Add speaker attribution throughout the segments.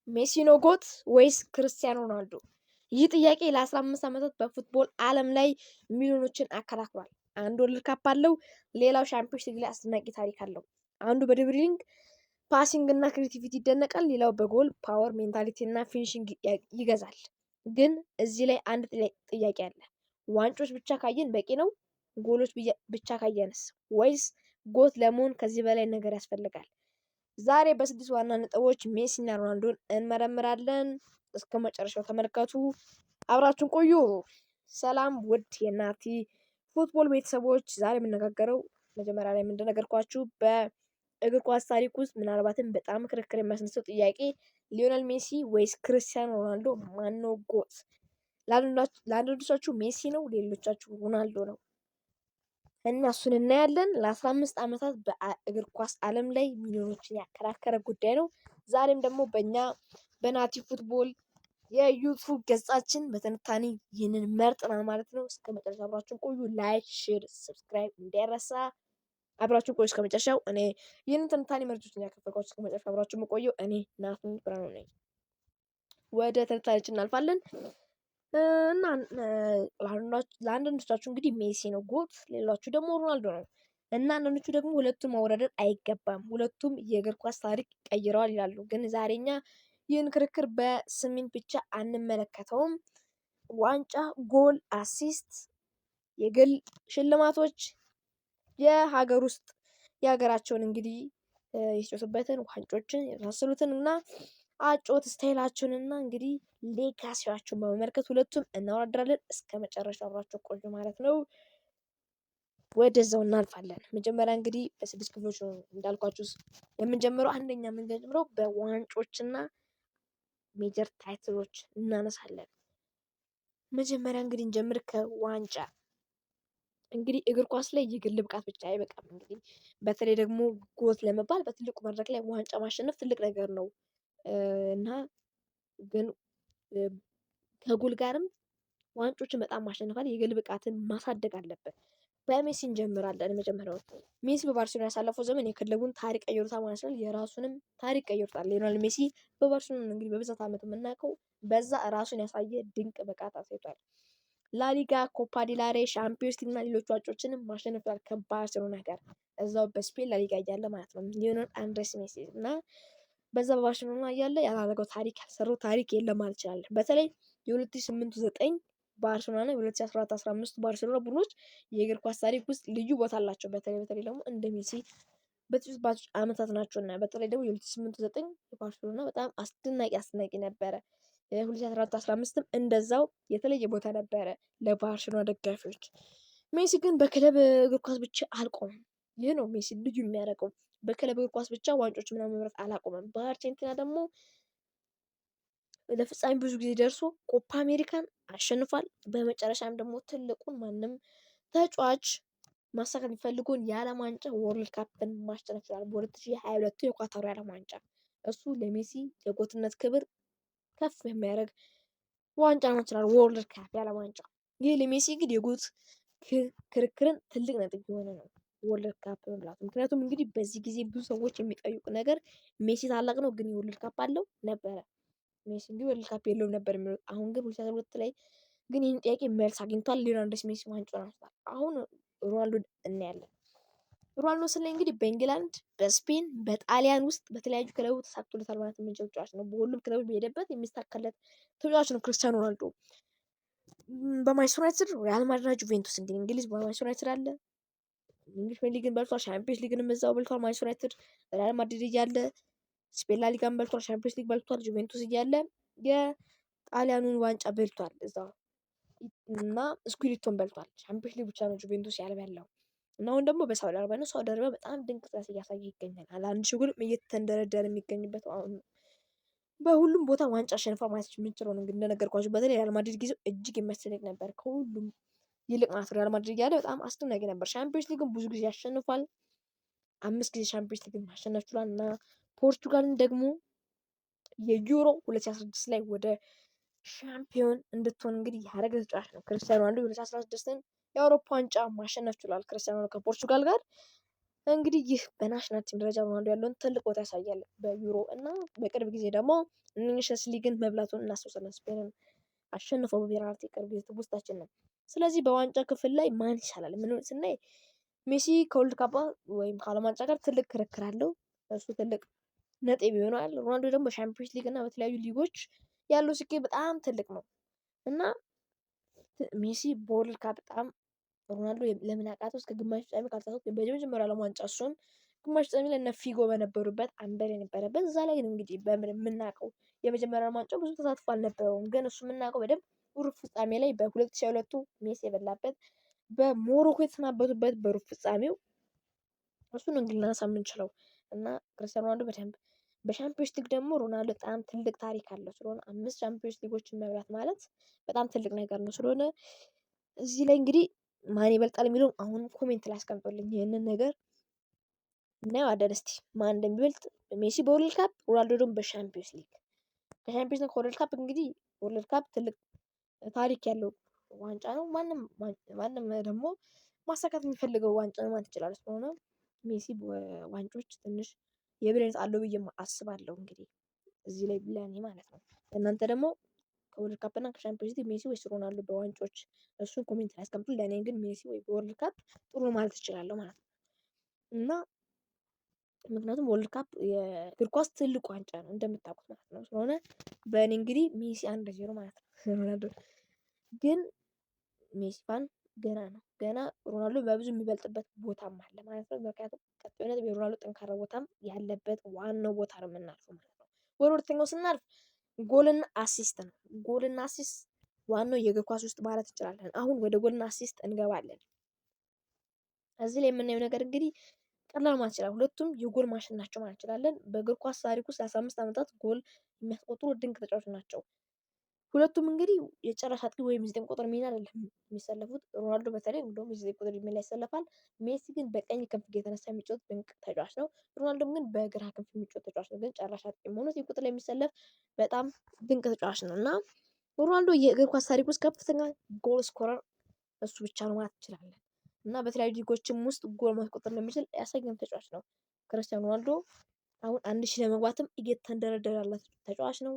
Speaker 1: ሜሲ ነው ጎት ወይስ ክርስቲያኖ ሮናልዶ? ይህ ጥያቄ ለ15 ዓመታት በፉትቦል ዓለም ላይ ሚሊዮኖችን አከራክሯል። አንዱ ወርልድ ካፕ አለው፣ ሌላው ሻምፒዮንስ ሊግ ላይ አስደናቂ ታሪክ አለው። አንዱ በድሪብሊንግ ፓሲንግ እና ክሬቲቪቲ ይደነቃል፣ ሌላው በጎል ፓወር ሜንታሊቲ እና ፊኒሽንግ ይገዛል። ግን እዚህ ላይ አንድ ጥያቄ አለ። ዋንጮች ብቻ ካየን በቂ ነው? ጎሎች ብቻ ካየንስ? ወይስ ጎት ለመሆን ከዚህ በላይ ነገር ያስፈልጋል? ዛሬ በስድስት ዋና ነጥቦች ሜሲ እና ሮናልዶን እንመረምራለን። እስከ መጨረሻው ተመልከቱ፣ አብራችሁን ቆዩ። ሰላም ውድ የናቲ ፉትቦል ቤተሰቦች፣ ዛሬ የምነጋገረው መጀመሪያ ላይ እንደነገርኳችሁ በእግር ኳስ ታሪክ ውስጥ ምናልባትም በጣም ክርክር የሚያስነሳው ጥያቄ ሊዮኔል ሜሲ ወይስ ክርስቲያኖ ሮናልዶ ማነው ጎት? ለአንዳንዶቻችሁ ሜሲ ነው፣ ሌሎቻችሁ ሮናልዶ ነው እና እሱን እናያለን። ለ15 ዓመታት በእግር ኳስ ዓለም ላይ ሚሊዮኖችን ያከራከረ ጉዳይ ነው። ዛሬም ደግሞ በእኛ በናቲ ፉትቦል የዩቱብ ገጻችን በትንታኔ ይህንን መርጠናል ማለት ነው። እስከ መጨረሻ አብራችሁን ቆዩ። ላይክ፣ ሼር፣ ሰብስክራይብ እንዳይረሳ። አብራችሁን ቆዩ እስከ መጨረሻው። እኔ ይህንን ትንታኔ መርጦችን ያከፈልኳችሁ እስከ መጨረሻ አብራችሁን የምቆየው እኔ ናቲ ብርሃኑ ነኝ። ወደ ትንታኔያችን እናልፋለን። እና ለአንዳንዶቻችሁ እንግዲህ ሜሲ ነው ጎት፣ ሌላችሁ ደግሞ ሮናልዶ ነው እና አንዳንዶቹ ደግሞ ሁለቱም ማወዳደር አይገባም፣ ሁለቱም የእግር ኳስ ታሪክ ቀይረዋል ይላሉ። ግን ዛሬኛ ይህን ክርክር በስሜት ብቻ አንመለከተውም። ዋንጫ፣ ጎል፣ አሲስት፣ የግል ሽልማቶች፣ የሀገር ውስጥ የሀገራቸውን እንግዲህ የተጫወቱበትን ዋንጮችን የመሳሰሉትን እና አጮት ስታይላቸውንና እንግዲህ ሌጋሲያቸውን በመመልከት ሁለቱም እናወዳድራለን። እስከ መጨረሻ አብራችሁ ቆዩ ማለት ነው። ወደዛው እናልፋለን። መጀመሪያ እንግዲህ በስድስት ክፍሎች ነው እንዳልኳችሁ የምንጀምረው። አንደኛ የምንጀምረው በዋንጮችና ሜጀር ታይትሎች እናነሳለን። መጀመሪያ እንግዲህ እንጀምር ከዋንጫ። እንግዲህ እግር ኳስ ላይ የግል ብቃት ብቻ አይበቃም። እንግዲህ በተለይ ደግሞ ጎት ለመባል በትልቁ መድረክ ላይ ዋንጫ ማሸነፍ ትልቅ ነገር ነው እና ግን ከጎል ጋርም ዋንጮችን በጣም ማሸነፋል። የግል ብቃትን ማሳደግ አለበት። በሜሲ እንጀምራለን። መጀመሪያው ሜሲ በባርሴሎና ያሳለፈው ዘመን የክለቡን ታሪክ ቀይሮታል ማለት ነው። የራሱንም ታሪክ ቀይሮታል። ሊዮኔል ሜሲ በባርሴሎና እንግዲህ በብዛት ዓመት የምናውቀው በዛ ራሱን ያሳየ ድንቅ ብቃት አሳይቷል። ላሊጋ፣ ኮፓ ዲላሬ፣ ሻምፒዮንስ ሊግ እና ሌሎች ዋንጮችንም ማሸነፍ ከባርሴሎና ጋር እዛው በስፔን ላሊጋ እያለ ማለት ነው። ሊዮኔል አንድሬስ ሜሲ እና በዛ በባርሴሎና እያለ ያላረገው ታሪክ ያልሰራው ታሪክ የለም ማለት ይችላል። በተለይ የ2008-9 ባርሴሎና እና የ2014-15 ባርሴሎና ቡድኖች የእግር ኳስ ታሪክ ውስጥ ልዩ ቦታ አላቸው። በተለይ ደግሞ እንደ ሜሲ በተጫዋቾች ዓመታት ናቸውና በተለይ ደግሞ የ2008-9 ባርሴሎና በጣም አስደናቂ ነበረ። 2014-15ም እንደዛው የተለየ ቦታ ነበረ ለባርሴሎና ደጋፊዎች። ሜሲ ግን በክለብ እግር ኳስ ብቻ አልቆመም። ይህ ነው ሜሲ ልዩ የሚያደርገው። በክለብ እግር ኳስ ብቻ ዋንጮች ምናምን መምረጥ አላቆመም። በአርጀንቲና ደግሞ ለፍጻሜ ብዙ ጊዜ ደርሶ ኮፓ አሜሪካን አሸንፏል። በመጨረሻም ደግሞ ትልቁን ማንም ተጫዋች ማሳካት የሚፈልገውን የዓለም ዋንጫ ወርልድ ካፕን ማሸነፍ ይችላል። በ2022 የኳታሩ የዓለም ዋንጫ እሱ ለሜሲ የጎትነት ክብር ከፍ የሚያደርግ ዋንጫ ነው ይችላል። ወርልድ ካፕ የዓለም ዋንጫ ይህ ለሜሲ ግን የጎት ክርክርን ትልቅ ነጥብ የሆነ ነው ወርልድ ካፕ መብላቱ። ምክንያቱም እንግዲህ በዚህ ጊዜ ብዙ ሰዎች የሚጠይቁ ነገር ሜሲ ታላቅ ነው ግን የወርልድ ካፕ አለው ነበረ። ሜሲ እንግዲህ ወርልድ ካፕ የለውም ነበር የሚሉት። አሁን ግን 2022 ላይ ግን ይህን ጥያቄ መልስ አግኝቷል። ሊዮኔል አንድሬስ ሜሲ ዋንጫውን አንስቷል። አሁን ሮናልዶ እናያለን። ሮናልዶ ስለ እንግዲህ በእንግላንድ፣ በስፔን፣ በጣሊያን ውስጥ በተለያዩ ክለቦች ተሳክቶለታል ማለት የምንችል ተጫዋች ነው። በሁሉም ክለቦች በሄደበት የሚሳካለት ተጫዋች ነው ክርስቲያኖ ሮናልዶ። በማንቸስተር ዩናይትድ፣ ሪያል ማድሪድ፣ ጁቬንቱስ እንግዲህ እንግሊዝ በማንቸስተር ዩናይትድ አለ። እንግሊዝ ሊግን በልቷል። ሻምፒዮንስ ሊግንም እዛው በልቷል። ማንቸስተር ዩናይትድ ሪያል ማድሪድ እያለ ስፔን ላሊጋን በልቷል። ሻምፒዮንስ ሊግ በልቷል። ጁቬንቱስ እያለ የጣሊያኑን ዋንጫ በልቷል እዛው እና ስኩዴቶን በልቷል። ሻምፒዮንስ ሊግ ብቻ ነው ጁቬንቱስ ያልበላው እና አሁን ደግሞ በሳውዲ አረቢያ ነው። ሳውዲ አረቢያ በጣም ድንቅ ጥረት እያሳየ ይገኛል። አንድ ሺህ ጎልም እየተንደረደረ የሚገኝበት አሁን በሁሉም ቦታ ዋንጫ አሸንፏል ማለት የምንችለው ነው። እንግዲህ እንደነገርኳችሁ በተለይ ሪያል ማድሪድ ጊዜው እጅግ የሚያስደንቅ ነበር። ከሁሉም ይልቅ ማለት ሪያል ማድሪድ ያለ በጣም አስደናቂ ነበር። ሻምፒዮንስ ሊግን ብዙ ጊዜ ያሸንፏል። 5 ጊዜ ሻምፒዮንስ ሊግን ማሸነፍ ችሏል እና ፖርቱጋልን ደግሞ የዩሮ 2016 ላይ ወደ ሻምፒዮን እንድትሆን እንግዲህ ያደረገ ተጫዋች ነው ክርስቲያኖ ሮናልዶ። 2016ን የአውሮፓ ዋንጫ ማሸነፍ ችሏል ክርስቲያኖ ከፖርቱጋል ጋር እንግዲህ ይህ በናሽናል ቲም ደረጃ ሮናልዶ ያለውን ትልቅ ቦታ ያሳያል በዩሮ እና በቅርብ ጊዜ ደግሞ ኔሽንስ ሊግን መብላቱን እናስታውሳለን። ስፔንን አሸንፎ በፔናልቲ ቅርብ ጊዜ ትውስታችን ነው። ስለዚህ በዋንጫ ክፍል ላይ ማን ይሻላል ምን ስናይ ሜሲ ከወርልድ ካፕ ወይም ከዓለም ዋንጫ ጋር ትልቅ ክርክር አለው። እሱ ትልቅ ነጥብ ይሆናል። ሮናልዶ ደግሞ በሻምፒዮንስ ሊግ እና በተለያዩ ሊጎች ያለው ስኬት በጣም ትልቅ ነው እና ሜሲ በወርልድ ካፕ በጣም ሮናልዶ ለምን አቃተው እስከ ግማሽ ፍጻሜ ካልተሳሳትኩ በመጀመሪያው ዓለም ዋንጫ እሱም ግማሽ ፍጻሜ ላይ እነ ፊጎ በነበሩበት አንበል የነበረበት እዛ ላይ ነው እንግዲህ በምን የምናውቀው የመጀመሪያው ዓለም ዋንጫው ብዙ ተሳትፎ አልነበረውም። ግን እሱ የምናውቀው በደንብ ሩብ ፍጻሜ ላይ በ2002 ሜሲ የበላበት በሞሮኮ የተሰናበቱበት በሩብ ፍጻሜው እሱን እንግዲህ ልናነሳ የምንችለው እና ክርስቲያኖ ሮናልዶ በደንብ በሻምፒዮንስ ሊግ ደግሞ ሮናልዶ በጣም ትልቅ ታሪክ አለው ስለሆነ 5 ሻምፒዮንስ ሊጎችን መብላት ማለት በጣም ትልቅ ነገር ነው። ስለሆነ እዚህ ላይ እንግዲህ ማን ይበልጣል የሚለውን አሁን ኮሜንት ላይ አስቀምጦልኝ ይህንን ነገር እናየዋለን። እስቲ ማን እንደሚበልጥ ሜሲ በወርልድ ካፕ ሮናልዶ ደግሞ በሻምፒዮንስ ሊግ። ከሻምፒዮንስ ሊግ ከወርልድ ካፕ እንግዲህ ወርልድ ካፕ ትልቅ ታሪክ ያለው ዋንጫ ነው። ማንም ደግሞ ማሳካት የሚፈልገው ዋንጫ ነው ማለት ይችላል። ስለሆነ ሜሲ ዋንጮች ትንሽ የብሬንት አለው ብዬ አስባለሁ። እንግዲህ እዚህ ላይ ብለኔ ማለት ነው። እናንተ ደግሞ ከወርልድ ካፕ እና ከሻምፒዮንስ ሊግ ሜሲ ወይስ ሮናልዶ በዋንጮች እሱን ኮሜንት ላይ አስቀምጡ። ለእኔ ግን ሜሲ ወይ በወርልድ ካፕ ጥሩ ማለት እችላለሁ ማለት ነው እና ምክንያቱም ወርልድ ካፕ የእግር ኳስ ትልቅ ዋንጫ ነው እንደምታውቁት ማለት ነው። ስለሆነ በእኔ እንግዲህ ሜሲ 1-0 ማለት ነው። ሮናልዶ ግን ሜሲ ፋን ገና ነው ገና ሮናልዶ በብዙ የሚበልጥበት ቦታም አለ ማለት ነው። ምክንያቱም ቀጣይነት የሮናልዶ ጠንካራ ቦታም ያለበት ዋናው ቦታ ነው የምናልፈው ማለት ነው። ወደ ሁለተኛው ስናልፍ ጎልና አሲስት ነው። ጎልና አሲስት ዋናው የእግር ኳስ ውስጥ ማለት እንችላለን። አሁን ወደ ጎልና አሲስት እንገባለን። እዚህ ላይ የምናየው ነገር እንግዲህ ቀላል ማለት ይችላል። ሁለቱም የጎል ማሽን ናቸው ማለት እንችላለን። በእግር ኳስ ታሪክ ውስጥ 15 ዓመታት ጎል የሚያስቆጥሩ ድንቅ ተጫዋቾች ናቸው። ሁለቱም እንግዲህ የጨራሽ አጥቂ ወይም 9 ቁጥር ሚና አይደለም የሚሰለፉት። ሮናልዶ በተለይ እንደውም 9 ቁጥር ሚና ይሰለፋል። ሜሲ ግን በቀኝ ክንፍ እየተነሳ የሚጫወት ድንቅ ተጫዋች ነው። ሮናልዶ ግን በግራ ክንፍ የሚጫወት ተጫዋች ነው። ግን ጨራሽ አጥቂ ሆኖ 9 ቁጥር ላይ የሚሰለፍ በጣም ድንቅ ተጫዋች ነው እና ሮናልዶ የእግር ኳስ ታሪክ ውስጥ ከፍተኛ ጎል ስኮረር እሱ ብቻ ነው ማለት እንችላለን እና በተለያዩ ሊጎችም ውስጥ ጎል ማስቆጠር እንደሚችል ያሳየን ተጫዋች ነው። ክርስቲያኖ ሮናልዶ አሁን 1000 ለመግባትም እየተንደረደረ ያለ ተጫዋች ነው።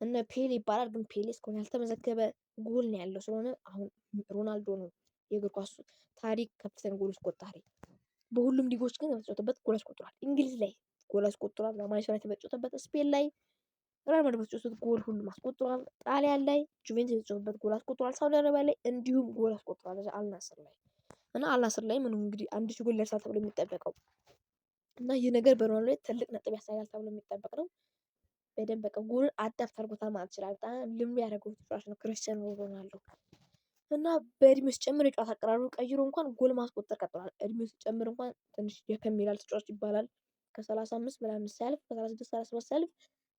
Speaker 1: እነ ፔሌ ይባላል ግን ፔሌ እስካሁን ያልተመዘገበ ጎል ነው ያለው። ስለሆነ አሁን ሮናልዶ ነው የእግር ኳስ ታሪክ ከፍተኛ ጎል አስቆጣሪ። በሁሉም ሊጎች ግን በተጫወተበት ጎል አስቆጥሯል። እንግሊዝ ላይ ጎል አስቆጥሯል። በማንቸስተር ዩናይትድ በተጫወተበት፣ ስፔን ላይ ሪያል ማድሪድ በተጫወተበት ጎል ሁሉም አስቆጥሯል። ጣሊያን ላይ ጁቬንቱስ የተጫወተበት ጎል አስቆጥሯል። ሳውዲ አረቢያ ላይ እንዲሁም ጎል አስቆጥሯል። አልናስር ላይ እና አልናስር ላይ ምንም እንግዲህ 1000 ጎል ይደርሳል ተብሎ የሚጠበቀው እና ይህ ነገር በሮናልዶ ላይ ትልቅ ነጥብ ያሳያል ተብሎ የሚጠበቅ ነው። በደንብ በቃ ጎልን አዳፕት አድርጎታል ማለት ይችላል። በጣም ልምዱ ያደረገው ተጫዋች ነው ክርስቲያኖ ሮናልዶ እና በእድሜው ሲጨምር የጨዋታ አቀራረቡ ቀይሮ እንኳን ጎል ማስቆጠር ቀጥሏል። እድሜው ሲጨምር እንኳን ትንሽ ደከም ይላል ተጫዋች ይባላል። ከ35 ምናምን ሲያልፍ ከ36 37 ሲያልፍ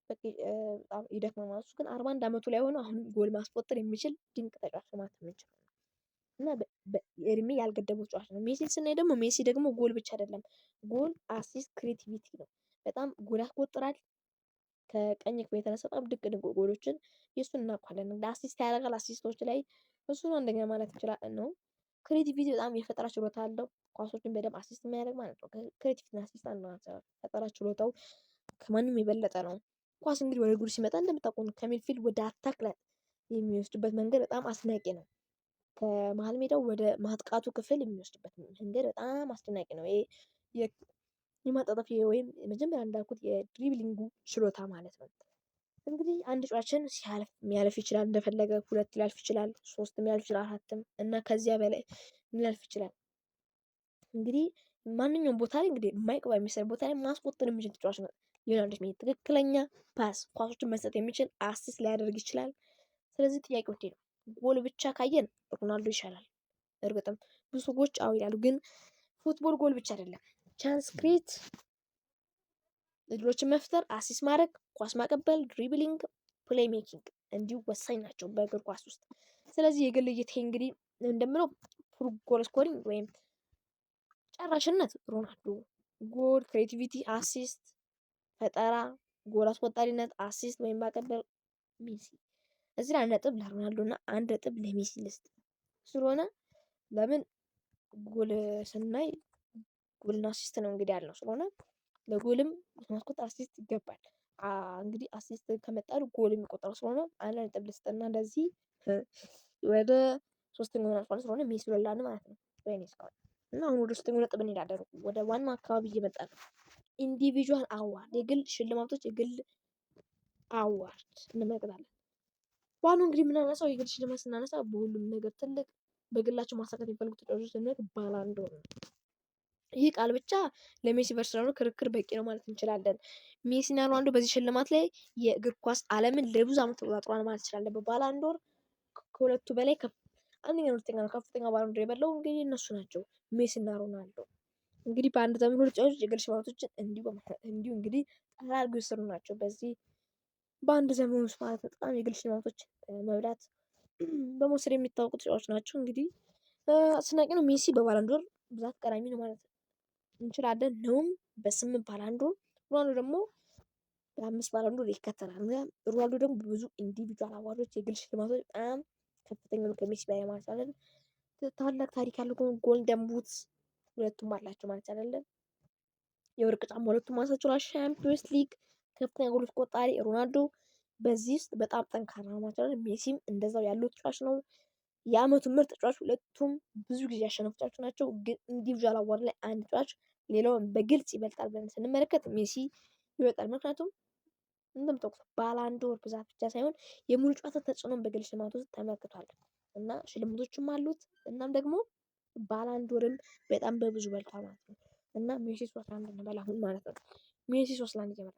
Speaker 1: በጣም ይደክማል ማለት እሱ ግን 41 ዓመቱ ላይ ሆኖ አሁን ጎል ማስቆጠር የሚችል ድንቅ ተጫዋች ማለት የምንችለው እና እድሜ ያልገደበው ተጫዋች ነው። ሜሲን ስናይ ደግሞ ሜሲ ደግሞ ጎል ብቻ አይደለም፣ ጎል አሲስት ክሬቲቪቲ ነው። በጣም ጎል ያስቆጥራል። ከቀኝ ክንፍ የተነሳ በጣም ድንቅ ድንቅ ጎሎችን የእሱን እናውቃለን። አሲስት ያደርጋል። አሲስቶች ላይ እሱ ነው አንደኛ ማለት እንችላለን ነው። ክሬቲቪቲ በጣም የፈጠራ ችሎታ አለው። ኳሶችን በደንብ አሲስት የሚያደርግ ማለት ነው። ክሬቲቪቲ አሲስት አንዱ ፈጠራ ችሎታው ከማንም የበለጠ ነው። ኳስ እንግዲህ ወደ ጎል ሲመጣ እንደምታውቁት ከሚድፊልድ ወደ አታክ ላይ የሚወስድበት መንገድ በጣም አስደናቂ ነው። ከመሀል ሜዳው ወደ ማጥቃቱ ክፍል የሚወስድበት መንገድ በጣም አስደናቂ ነው። ይሄ የማጣጣፍ ወይም መጀመሪያ እንዳልኩት የድሪብሊንጉ ችሎታ ማለት ነው። እንግዲህ አንድ ጨዋችን ሲያልፍ የሚያልፍ ይችላል እንደፈለገ 2 ሊያልፍ ይችላል፣ 3 ሊያልፍ ይችላል፣ 4 እና ከዚያ በላይ ሊያልፍ ይችላል። እንግዲህ ማንኛውም ቦታ ላይ እንግዲህ የማይቀባ የሚሰር ቦታ ላይ ማስቆጠር የሚችል ተጫዋች ነው ሊዮናልዶ ሜሲ። ትክክለኛ ፓስ ኳሶችን መስጠት የሚችል አሲስት ሊያደርግ ይችላል። ስለዚህ ጥያቄው እንዴ ነው? ጎል ብቻ ካየን ሮናልዶ ይሻላል። እርግጥም ብዙ ሰዎች አው ይላሉ፣ ግን ፉትቦል ጎል ብቻ አይደለም። ቻንስ ክሬት እድሎችን መፍጠር፣ አሲስት ማድረግ፣ ኳስ ማቀበል፣ ድሪብሊንግ፣ ፕሌይ ሜኪንግ እንዲሁ ወሳኝ ናቸው በእግር ኳስ ውስጥ። ስለዚህ የግል እይታዬ እንግዲህ እንደምለው ጎል ስኮሪንግ ወይም ጨራሽነት ሮናልዶ፣ ጎል ክሬቲቪቲ፣ አሲስት ፈጠራ፣ ጎል አስቆጣሪነት፣ አሲስት ወይም ማቀበል ሜሲ። እዚህ ላይ 1 ነጥብ ለሮናልዶ እና 1 ነጥብ ለሜሲ ልስጥ። ስለሆነ ለምን ጎል ስናይ ጎልና አሲስት ነው እንግዲህ ያለው ስለሆነ ለጎልም ማስቆጠር አሲስት ይገባል። እንግዲህ አሲስት ከመጣሉ ጎል የሚቆጠረው ስለሆነ አንድ ነጥብ ልስጥና እንደዚህ ወደ ሶስተኛው አልፏል ስለሆነ ሜሲ ይበላል ማለት ነው። ወይኔ እስካሁን እና አሁን ወደ ሶስተኛው ነጥብ እንሄዳለን። ወደ ዋናው አካባቢ እየመጣ ነው። ኢንዲቪጁዋል አዋርድ የግል ሽልማቶች፣ የግል አዋርድ እንመለከታለን። ዋናው እንግዲህ የምናነሳው የግል ሽልማት ስናነሳ በሁሉም ነገር ትልቅ በግላቸው ማሳካት የሚፈልጉ ተጫዋቾች ስንል ባላንዶር ነው። ይህ ቃል ብቻ ለሜሲ በርሰሎና ክርክር በቂ ነው ማለት እንችላለን። ሜሲና ሮናልዶ በዚህ ሽልማት ላይ የእግር ኳስ ዓለምን ለብዙ ዓመት ተቆጣጥሯል ማለት እንችላለን። በባላንዶር ከሁለቱ በላይ አንደኛ ሁለተኛ ነው ከፍተኛ ባላንዶር የበላው እንግዲህ እነሱ ናቸው ሜሲና ሮናልዶ። እንግዲህ በአንድ ዘመን ሁለት ተጫዋቾች የግል ሽልማቶችን እንዲሁ እንግዲህ ጠራ አድርገው የሰሩ ናቸው። በዚህ በአንድ ዘመን ውስጥ ማለት በጣም የግል ሽልማቶች መብላት በመውሰድ የሚታወቁ ተጫዋቾች ናቸው። እንግዲህ አስደናቂ ነው። ሜሲ በባላንዶር ብዛት ቀዳሚ ነው ማለት እንችላለን። ነውም በ8 ባላንዶር፣ ሮናልዶ ደግሞ በ5 ባላንዶር ይከተላል። ሮናልዶ ደግሞ ብዙ ኢንዲቪጁዋል አዋርዶች የግል ሽልማቶች በጣም ከፍተኛ ነው ከሜሲ በላይ ማለት አይደለም። ታላቅ ታሪክ ያለው ጎልደን ቡት ሁለቱም አላቸው ማለት አይደለም። የወርቅ ጫማ ሁለቱም ማንሳት ችሏል። ሻምፒዮንስ ሊግ ከፍተኛ ጎል አስቆጣሪ ሮናልዶ በዚህ ውስጥ በጣም ጠንካራ ነው ማለት አይደለም። ሜሲም እንደዛው ያለው ተጫዋች ነው። የአመቱ ምርጥ ተጫዋች ሁለቱም ብዙ ጊዜ ያሸነፉ ተጫዋቾች ናቸው። ግን ኢንዲቪጁዋል አዋርድ ላይ አንድ ተጫዋች ሌላውን በግልጽ ይበልጣል ብለን ስንመለከት ሜሲ ይበልጣል። ምክንያቱም እንደምታውቁት ባላንዶር ብዛት ብቻ ሳይሆን የሙሉ ጨዋታ ተጽዕኖን በግል ሽልማት ውስጥ ተመልክቷል እና ሽልማቶችም አሉት። እናም ደግሞ ባላንዶርም በጣም በብዙ በልቷል ማለት ነው። እና ሜሲ 3-1 እንበል አሁን ማለት ነው። ሜሲ 3-1 እየመራ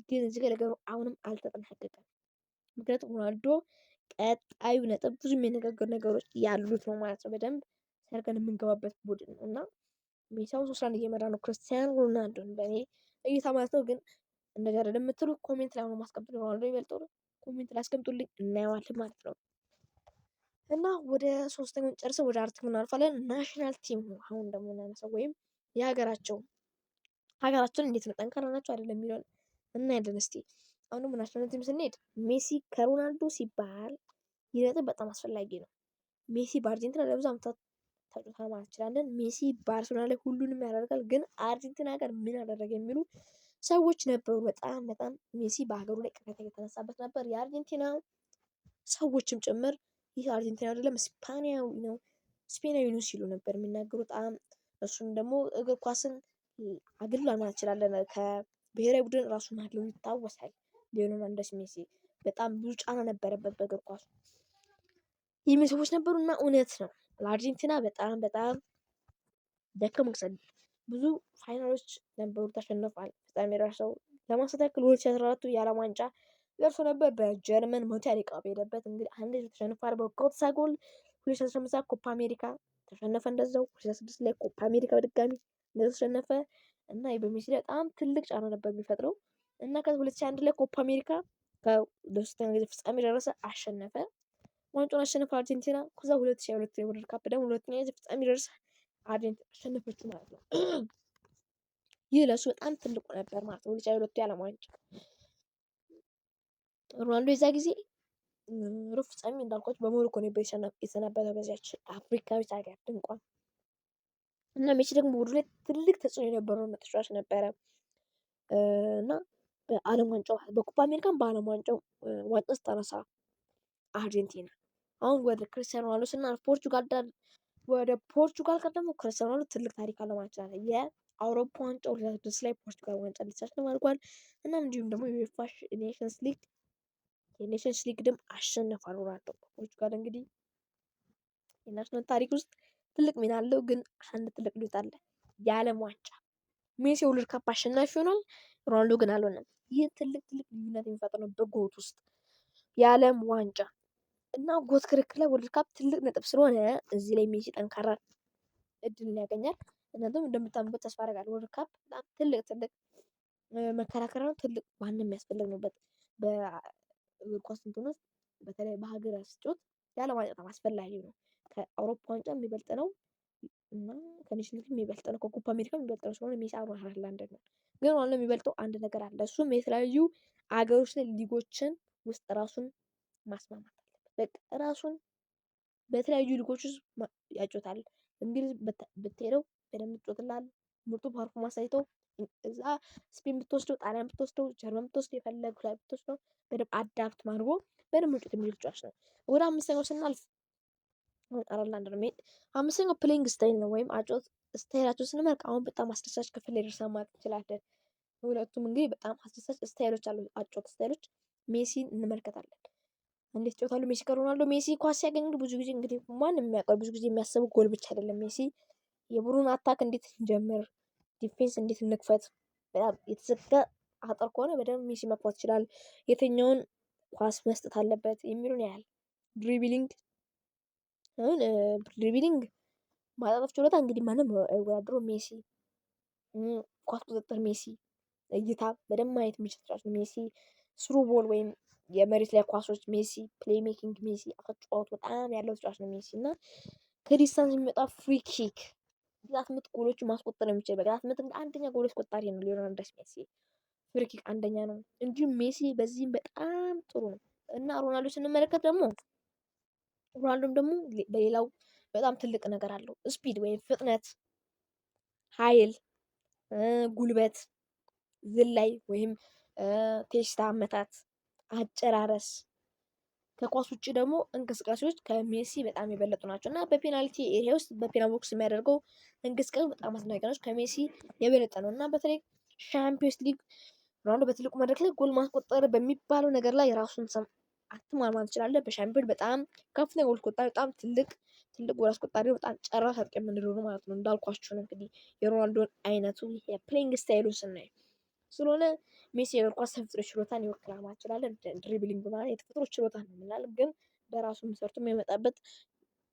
Speaker 1: ግን እዚህ ጋር ነገሩ አሁንም አልተጠናቀቀም። ምክንያቱም ሮናልዶ ቀጣዩ ነጥብ ብዙ የሚነጋገሩ ነገሮች ያሉት ነው ማለት ነው። በደንብ ሰርገን የምንገባበት ቡድን ነው እና ሜሲ አሁን 3-1 እየመራ ነው ክርስቲያኖ ሮናልዶን በእኔ እይታ ማለት ነው። ግን እንደዚህ አይደለም የምትሉ ኮሜንት ላይ አሁን ማስቀምጡ ሮናልዶ ይበልጠው ኮሜንት ላይ አስቀምጡልኝ እናየዋለን ማለት ነው። እና ወደ ሶስተኛውን ጨርሰን ወደ አራተኛው እናልፋለን። ናሽናል ቲም ነው አሁን ደግሞ እናነሳው ወይም ሀገራቸውን እንዴት ነው ጠንካራ ናቸው አይደለም የሚለውን እናያለን። እስቲ አሁን ደግሞ ናሽናል ቲም ስንሄድ ሜሲ ከሮናልዶ ሲባል ይህ ነጥብ በጣም አስፈላጊ ነው። ሜሲ በአርጀንቲና ለብዙ ዓመታት ተጫውቷል ማለት እንችላለን። ሜሲ ባርሴሎና ላይ ሁሉንም ያደርጋል፣ ግን አርጀንቲና ጋር ምን ያደረገ የሚሉ ሰዎች ነበሩ። በጣም ሜሲ በሀገሩ ላይ ቅሬታ የተነሳበት ነበር። የአርጀንቲና ሰዎችም ጭምር ይህ አርጀንቲና አይደለም ስፔናዊ ነው ሲሉ ነበር የሚናገሩት። በጣም እሱም ደግሞ እግር ኳስን አግሏል ማለት እንችላለን። ከብሔራዊ ቡድን ራሱን ማግለሉ ይታወሳል። ሊዮኔል አንድሬስ ሜሲ በጣም ብዙ ጫና ነበረበት በእግር ኳሱ የሚሉ ሰዎች ነበሩ እና እውነት ነው። ለአርጀንቲና በጣም ደከሙ። ብዙ ፋይናሎች ነበሩ ተሸንፏል። ፍጻሜ ደርሰው ለማንሳት ያክል 2014 የዓለም ዋንጫ ደርሶ ነበር። በጀርመን መቶ ደቂቃ በሄደበት እንግዲህ አንድ ተሸንፏል በኮታ ጎል። 2015 ኮፓ አሜሪካ ተሸነፈ እንደዛው። 2016 ላይ ኮፓ አሜሪካ በድጋሚ እንደዛው ተሸነፈ እና በሜሲ ላይ በጣም ትልቅ ጫና ነበር የሚፈጥረው እና ከ2001 ላይ ኮፓ አሜሪካ ከሶስተኛ ጊዜ ፍጻሜ ደረሰ፣ አሸነፈ። ዋንጫውን አሸነፈ አርጀንቲና። ከዛ 2022 የወርልድ ካፕ ደግሞ ሁለተኛ ጊዜ ፍጻሜ ደረሰ፣ አርጀንቲና አሸነፈችው ማለት ነው። ይህ ለሱ በጣም ትልቁ ነበር ማለት ነው። 2022 የዓለም ዋንጫ ሮናልዶ የዛ ጊዜ ሩብ ፍጻሜ እንዳልኳችሁ በሞሮኮ ነበር የሰነበተው በዚያች አፍሪካዊት ሀገር ድንቋን እና ሜሲ ደግሞ ቡድኑ ላይ ትልቅ ተጽዕኖ የነበረው ተጫዋች ነበረ እና በዓለም ዋንጫው በኮፓ አሜሪካን በዓለም ዋንጫው ዋንጫ ስታነሳ አርጀንቲና አሁን ወደ ክርስቲያኖ ሮናልዶ ስናልፍ ወደ ፖርቹጋል ቀደሞ ክርስቲያኖ ሮናልዶ ትልቅ ታሪክ አለው ማለት ይችላል። የአውሮፓ ዋንጫ 2006 ላይ ፖርቹጋል ዋንጫ እንድታሸንፍ አድርጓል። እና እንዲሁም ደግሞ የዩኤፋ የኔሽንስ ሊግ ደግሞ አሸንፏል ሮናልዶ። ፖርቹጋል እንግዲህ የናሽናል ታሪክ ውስጥ ትልቅ ሚና አለው። ግን አንድ ትልቅ ልዩነት አለ። የዓለም ዋንጫ ሜሲ ወርልድ ካፕ አሸናፊ ሆኗል፣ ሮናልዶ ግን አልሆነም። ይህ ትልቅ ልዩነት የሚፈጥር ነው በጎት ውስጥ የዓለም ዋንጫ እና ጎት ክርክር ላይ ወርልድ ካፕ ትልቅ ነጥብ ስለሆነ እዚህ ላይ ሜሲ ጠንካራ እድልን ያገኛል። እናንተም እንደምታምኑበት ተስፋ አደርጋለሁ። ወርልድ ካፕ በጣም ትልቅ መከራከሪያ ነው። ትልቅ ዋና የሚያስፈልግ ነው። በእግር ኳስ እንትን ውስጥ በተለይ በሀገር ስጮት የዓለም ዋንጫ በጣም አስፈላጊ ነው። ከአውሮፓ ዋንጫ የሚበልጥ ነው እና ከኔሽንስ ሊግ የሚበልጥ ነው። ከኮፓ አሜሪካ የሚበልጥ ነው ስለሆነ ሜሲ አሁን አንድ ነው። ግን ዋናው የሚበልጠው አንድ ነገር አለ። እሱም የተለያዩ አገሮች ላይ ሊጎችን ውስጥ ራሱን ማስማማት አለበት። በቃ ራሱን በተለያዩ ሊጎች ውስጥ ያጮታል። እንግሊዝ ብትሄደው በደንብ ይጮትላል። ምርጡ ፐርፎርማንስ አይተው እዛ ስፔን ብትወስደው፣ ጣሊያን ብትወስደው፣ ጀርመን ብትወስደው፣ የፈለጉት ላይ ብትወስደው በደንብ አዳፕት ማድርጎ በደንብ ውጤት የሚል ተጫዋች ነው። ወደ አምስተኛው ስናልፍ አየርላንድ ነው። አምስተኛው ፕሌይንግ ስታይል ነው ወይም አጨዋወት ስታይላቸው ስንመርቅ አሁን በጣም አስደሳች ክፍል ላይ ደርሰን ማለት እንችላለን። ሁለቱም እንግዲህ በጣም አስደሳች ስታይሎች አሉ፣ አጨዋወት ስታይሎች። ሜሲን እንመለከታለን። እንዴት ይጫወታሉ ሜሲ ከሮናልዶ? ሜሲ ኳስ ሲያገኝ ብዙ ጊዜ እንግዲህ ማንም የሚያውቀው ብዙ ጊዜ የሚያስበው ጎል ብቻ አይደለም። ሜሲ የቡድን አታክ እንዴት እንጀምር፣ ዲፌንስ እንዴት እንክፈት፣ በጣም የተዘጋ አጥር ከሆነ በደንብ ሜሲ መክፈት ይችላል። የትኛውን ኳስ መስጠት አለበት የሚሉን ያህል ድሪብሊንግ ድሪብሊንግ ማጣጣፍ ችሎታ እንግዲህ ማንም አይወዳደረው። ሜሲ ኳስ ቁጥጥር፣ ሜሲ እይታ በደንብ ማየት የሚችል ተጫዋች ነው። ሜሲ ስሩ ቦል ወይም የመሬት ላይ ኳሶች፣ ሜሲ ፕሌይ ሜኪንግ፣ ሜሲ አጨዋወት በጣም ያለው ተጫዋች ነው ሜሲ። እና ከዲስታንስ የሚመጣ ፍሪ ኪክ ቅጣት ምት ጎሎችን ማስቆጠር የሚችል በቅጣት ምት አንደኛ ጎል አስቆጣሪ ነው ሊዮኔል አንድሬስ ሜሲ። ፍሪ ኪክ አንደኛ ነው። እንዲሁም ሜሲ በዚህም በጣም ጥሩ ነው። እና ሮናልዶ ስንመለከት ደግሞ ሮናልዶም ደግሞ በሌላው በጣም ትልቅ ነገር አለው። ስፒድ ወይም ፍጥነት፣ ኃይል፣ ጉልበት፣ ዝላይ ወይም ቴስታ አመታት፣ አጨራረስ፣ ከኳስ ውጭ ደግሞ እንቅስቃሴዎች ከሜሲ በጣም የበለጡ ናቸው እና በፔናልቲ ኤሪያ ውስጥ በፔናልቲ ቦክስ የሚያደርገው እንቅስቃሴ በጣም አስደናቂ ነው። ከሜሲ የበለጠ ነው እና በተለይ ሻምፒዮንስ ሊግ ሮናልዶ በትልቁ መድረክ ላይ ጎል ማስቆጠር በሚባለው ነገር ላይ የራሱን ስም አትሟል ማለት እንችላለን። በሻምፒዮን በጣም ከፍተኛ ጎል አስቆጣሪ፣ በጣም ትልቅ ጎል አስቆጣሪ፣ በጣም ጨራሽ አጥቂ የምንለው ነው ማለት ነው። እንዳልኳችሁ ነው እንግዲህ የሮናልዶን አይነቱ የፕሌይንግ ስታይሉን ስናይ ስለሆነ ሜሲ የእግር ኳስ ተፈጥሮ ችሎታን ይወክላል ማለት እንችላለን። ድሪብሊንግ ማለት የተፈጥሮ ችሎታ ነው የምንላለን፣ ግን በራሱ ሰርቶ የሚመጣበት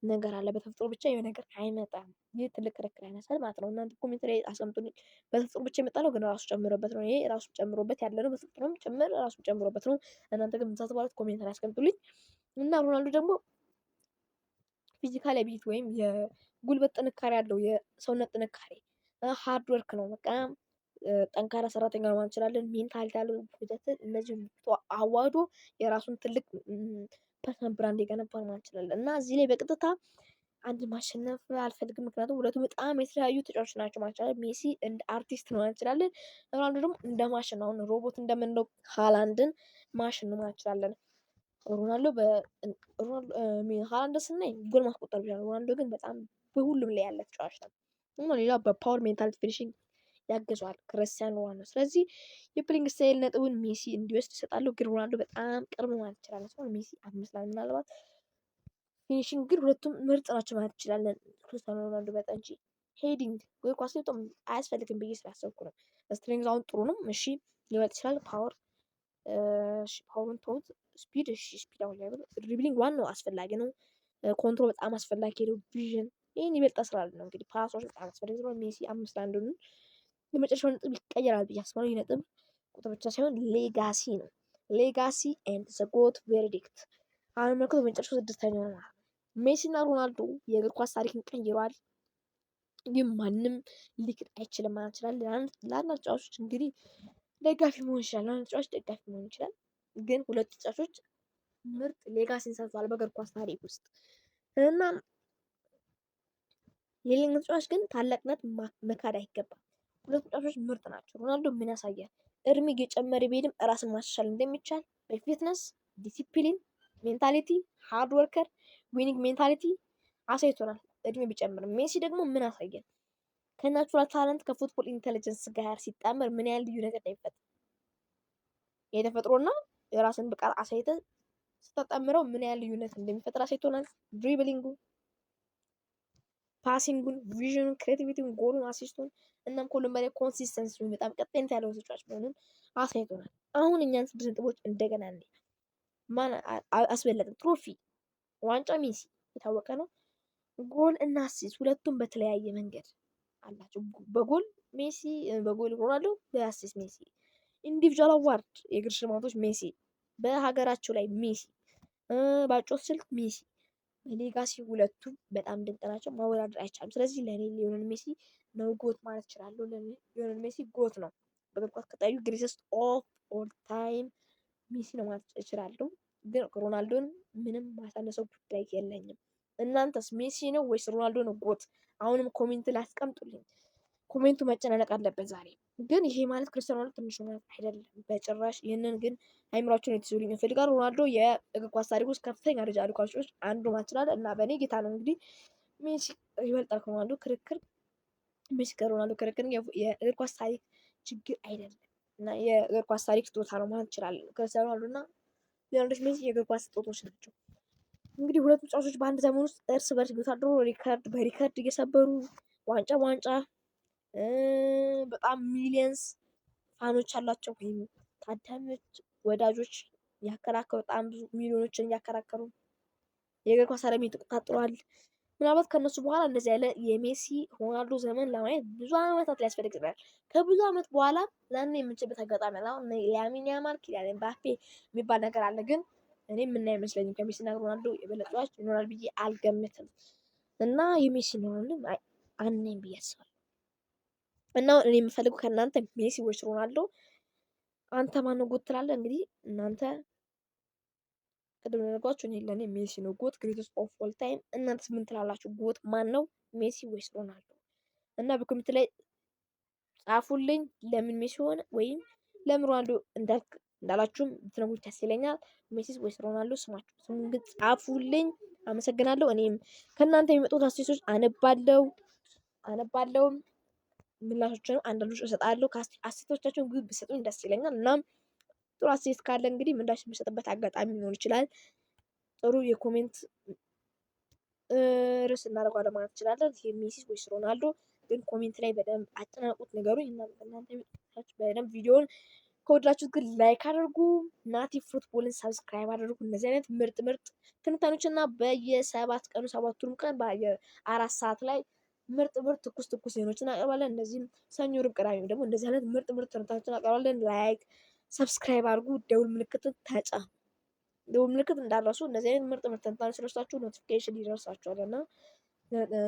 Speaker 1: ነገር አለ። በተፈጥሮ ብቻ የሆነ ነገር አይመጣም። ይህ ትልቅ ክርክር ያነሳል ማለት ነው። እናንተ ኮሜንት ላይ አስቀምጡልኝ። በተፈጥሮ ብቻ የመጣ ነው ግን ራሱ ጨምሮበት ነው። ይሄ ራሱ ጨምሮበት ያለ ነው። በተፈጥሮም ጭምር ራሱ ጨምሮበት ነው። እናንተ ግን የምታስባሉት ኮሜንት ላይ አስቀምጡልኝ። እና ሮናልዶ ደግሞ ፊዚካል አቢሊቲ ወይም የጉልበት ጥንካሬ ያለው የሰውነት ጥንካሬ ሃርድ ወርክ ነው። በቃ ጠንካራ ሰራተኛ ነው ማለት እንችላለን። ሜንታሊቲ ያለው ሂደትን እነዚህ አዋህዶ የራሱን ትልቅ ፐርሰናል ብራንድ የገነባል ማለት እንችላለን። እና እዚህ ላይ በቀጥታ አንድ ማሸነፍ አልፈልግም፣ ምክንያቱም ሁለቱም በጣም የተለያዩ ተጫዋቾች ናቸው ማለት እንችላለን። ሜሲ እንደ አርቲስት ነው ማለት እንችላለን። ሮናልዶ ደግሞ እንደ ማሽን ነው። አሁን ሮቦት እንደምንለው ሃላንድን ማሽን ነው ማለት እንችላለን። ሮናልዶ ሃላንድ ስናይ ጎል ማስቆጠር ብቻ ነው። ሮናልዶ ግን በጣም በሁሉም ላይ ያለ ተጫዋች ነው እና ሌላ በፓወር ሜንታል ፊኒሽንግ ያገዟል ክርስቲያኖ ሮናልዶ። ስለዚህ የፕሌይንግ ስታይል ነጥቡን ሜሲ እንዲወስድ ይሰጣሉ። ግን ሮናልዶ በጣም ቅርብ ማለት ይችላል። ሰው ሜሲ 5 ላይ ምናልባት ፊኒሽንግ ግን ሁለቱም ምርጥ ናቸው ማለት ይችላለን። ክርስቲያኖ ሮናልዶ በጣም እንጂ ሄዲንግ ወይ ኳስ በጣም አያስፈልግም ብዬ ስላሰብኩ ነው። ስትሪንግ አሁን ጥሩ ነው፣ እሺ ሊወጥ ይችላል። ፓወር እሺ ፓወርን ተውት። ስፒድ እሺ ስፒድ አሁን ላይ ድሪብሊንግ ዋናው አስፈላጊ ነው። ኮንትሮል በጣም አስፈላጊ ነው። ቪዥን ይሄን ይበልጥ ስላለ ነው እንግዲህ ፓሶች በጣም አስፈላጊ ነው። ሜሲ 5 ለ1 ነው። የመጨረሻው ነጥብ ይቀየራል ብዬ አስባለሁ። ይህ ነጥብ ቁጥር ብቻ ሳይሆን ሌጋሲ ነው። ሌጋሲ ኤንድ ዘ ጎት ቬርዲክት። አሁን መልኩ በመጨረሻው ስድስተኛው ነው ማለት ነው። ሜሲና ሮናልዶ የእግር ኳስ ታሪክን ቀይረዋል። ግን ማንም ሊክድ አይችልም ማለት ይችላል። ለአንዳንድ ተጫዋቾች እንግዲህ ደጋፊ መሆን ይችላል፣ ለአንዳንድ ተጫዋች ደጋፊ መሆን ይችላል። ግን ሁለቱ ተጫዋቾች ምርጥ ሌጋሲን ሰርተዋል በእግር ኳስ ታሪክ ውስጥ እና የሌላኛው ተጫዋች ግን ታላቅነት መካድ አይገባም። ሁለቱ ተጫዋቾች ምርጥ ናቸው። ሮናልዶ ምን ያሳያል? እድሜ እየጨመረ ቢሄድም ራስን ማሻሻል እንደሚቻል በፊትነስ፣ ዲሲፕሊን፣ ሜንታሊቲ፣ ሃርድ ወርከር፣ ዊኒንግ ሜንታሊቲ አሳይቶናል እድሜ ቢጨምርም። ሜሲ ደግሞ ምን አሳየን? ከናቹራል ታለንት ከፉትቦል ኢንቴሊጀንስ ጋር ሲጣመር ምን ያህል ልዩ ነገር እንዳይፈጠር የተፈጥሮና የራስን ብቃት አሳይተ ስታጣምረው ምን ያህል ልዩነት እንደሚፈጥር አሳይቶናል። ድሪብሊንጉ፣ ፓሲንጉን፣ ቪዥኑን፣ ክሬቲቪቲውን፣ ጎሉን፣ አሲስቱን እናም ከሁሉም በላይ ኮንሲስተንሲውን በጣም ቀጣይነት ያለው ተጫዋች መሆኑን አሳይቶናል። አሁን እኛን 6 ነጥቦች እንደገና እንዴ ማን አስበለጠ? ትሮፊ ዋንጫ ሜሲ የታወቀ ነው። ጎል እና አሲስት ሁለቱም በተለያየ መንገድ አላቸው። በጎል ሜሲ፣ በጎል ሮናልዶ፣ በአሲስት ሜሲ። ኢንዲቪጁዋል አዋርድ የእግር ሽልማቶች ሜሲ፣ በሀገራቸው ላይ ሜሲ፣ ባጮት ስልት ሜሲ፣ በሌጋሲ ሁለቱም በጣም ድንቅ ናቸው። ማወዳደር አይቻልም። ስለዚህ ለኔ ሊዮኔል ሜሲ ነው ጎት ማለት እችላለሁ። ለኔ ሊዮኔል ሜሲ ጎት ነው። በእግር ኳስ ከታዩ ግሬተስት ኦፍ ኦል ታይም ሜሲ ነው ማለት እችላለሁ። ግን ሮናልዶን ምንም ማሳነሰው ጉዳይ የለኝም። እናንተስ ሜሲ ነው ወይስ ሮናልዶ ነው ጎት? አሁንም ኮሜንት ላይ አስቀምጡልኝ። ኮሜንቱ መጨናነቅ አለበት ዛሬ። ግን ይሄ ማለት ክርስቲያኖ ሮናልዶ ትንሽ ማለት አይደለም በጭራሽ። ይህንን ግን አይምሯቸውን የተይዙልኝ እፈልጋለሁ። ሮናልዶ የእግር ኳስ ታሪክ ውስጥ ከፍተኛ ደረጃ ያሉ ኳሶች አንዱ ማለት ይችላል እና በእኔ ጌታ ነው እንግዲህ ሜሲ ይበልጣል ከሮናልዶ ክርክር። ሜሲ ከሮናልዶ ክርክር የእግር ኳስ ታሪክ ችግር አይደለም እና የእግር ኳስ ታሪክ ስጦታ ነው ማለት ይችላል። ክርስቲያኖ ሮናልዶ እና ሊዮኔል ሜሲ የእግር ኳስ ስጦቶች ናቸው። እንግዲህ ሁለቱ ተጫዋቾች በአንድ ዘመን ውስጥ እርስ በርስ ቢወዳደሩ በሪከርድ እየሰበሩ ዋንጫ በዋንጫ በጣም ሚሊየንስ ፋኖች አሏቸው ወይም ታዳሚዎች ወዳጆች ያከራከሩ በጣም ብዙ ሚሊዮኖችን እያከራከሩ የእግር ኳስ ዓለም ተቆጣጥሯል። ምናልባት ከነሱ በኋላ እንደዚህ ያለ የሜሲ ሮናልዶ ዘመን ለማየት ብዙ ዓመታት ሊያስፈልግ ይችላል። ከብዙ ዓመት በኋላ ላን የምንችልበት አጋጣሚ አለ። አሁን ላሚን ያማል ኪሊያን ኤምባፔ የሚባል ነገር አለ። ግን እኔ የምናይ አይመስለኝም። ከሜሲና ሮናልዶ የበለጠ ተጫዋች ይኖራል ብዬ አልገምትም እና የሜሲ ሮናልዶ አነኝ ብዬ አስባለሁ። እና እኔ የምፈልገው ከእናንተ ሜሲ ወይስ ሮናልዶ? አንተ ማን ነው ጎት ትላለህ? እንግዲህ እናንተ ቅድም ነገርኳችሁ። እኔ ለእኔ ሜሲ ነው ጎት፣ ግሬተስት ኦፍ ኦል ታይም። እናንተስ ምን ትላላችሁ? ጎት ማን ነው ሜሲ ወይስ ሮናልዶ? እና በኮሜንት ላይ ጻፉልኝ። ለምን ሜሲ ሆነ ወይም ለምን ሮናልዶ እንዳላችሁም ብትነግሩኝ ደስ ይለኛል። ሜሲ ወይስ ሮናልዶ? ስሙን ግን ጻፉልኝ። አመሰግናለሁ። እኔም ከእናንተ የሚመጡት አስተያየቶች አነባለሁ ምላሾችንም አንዳንዶች እሰጣለሁ። አስተያየቶቻችሁን ግን ብትሰጡኝ ደስ ይለኛል። እናም ጥሩ አስተያየት ካለ እንግዲህ ምላሽ የሚሰጥበት አጋጣሚ ሊሆን ይችላል። ጥሩ የኮሜንት ርዕስ እናደርገዋለን ማለት እንችላለን። ይሄ ሜሲ ወይስ ሮናልዶ? ግን ኮሜንት ላይ በደንብ አጨናነቁት ንገሩኝ። እናንተ በደንብ ቪዲዮውን ከወደዳችሁት ግን ላይክ አድርጉ። ናቲ ፉትቦልን ሰብስክራይብ አድርጉ። እነዚህ አይነት ምርጥ ትንታኔዎች እና በየ7 ቀኑ 7ቱም ቀን በ4 ሰዓት ላይ ምርጥ ትኩስ ዜናዎችን እናቀርባለን። እንደዚህም ሰኞ፣ ሮብ፣ ቅዳሜ ደግሞ እንደዚህ አይነት ምርጥ ትንታኔዎችን እናቀርባለን። ላይክ ሰብስክራይብ አድርጉ። ደውል ምልክትን ተጫኑ። ደውል ምልክት እንዳትረሱ። እንደዚህ አይነት ምርጥ ትንታኔዎች ሲደርሳችሁ ኖቲፊኬሽን ይደርሳችኋል እና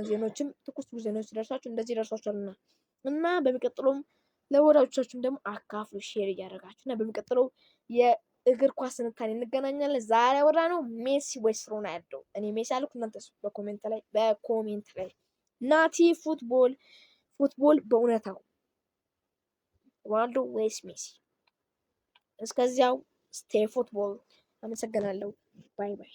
Speaker 1: ዜናዎችም ትኩስ ዜናዎች ሲደርሳችሁ እንደዚህ ይደርሳችኋልና እና በሚቀጥለውም ለወዳጆቻችሁም ደግሞ አካፍሉ ሼር እያደረጋችሁ እና በሚቀጥለው የእግር ኳስ ትንታኔ እንገናኛለን። ዛሬ ወራ ነው ሜሲ ወይስ ሮናልዶ? እኔ ሜሲ አልኩ። እናንተስ በኮሜንት ላይ ናቲ ፉትቦል በእውነታው ሮናልዶ ወይስ ሜሲ? እስከዚያው ስቴይ ፉትቦል። አመሰግናለሁ። ባይ ባይ።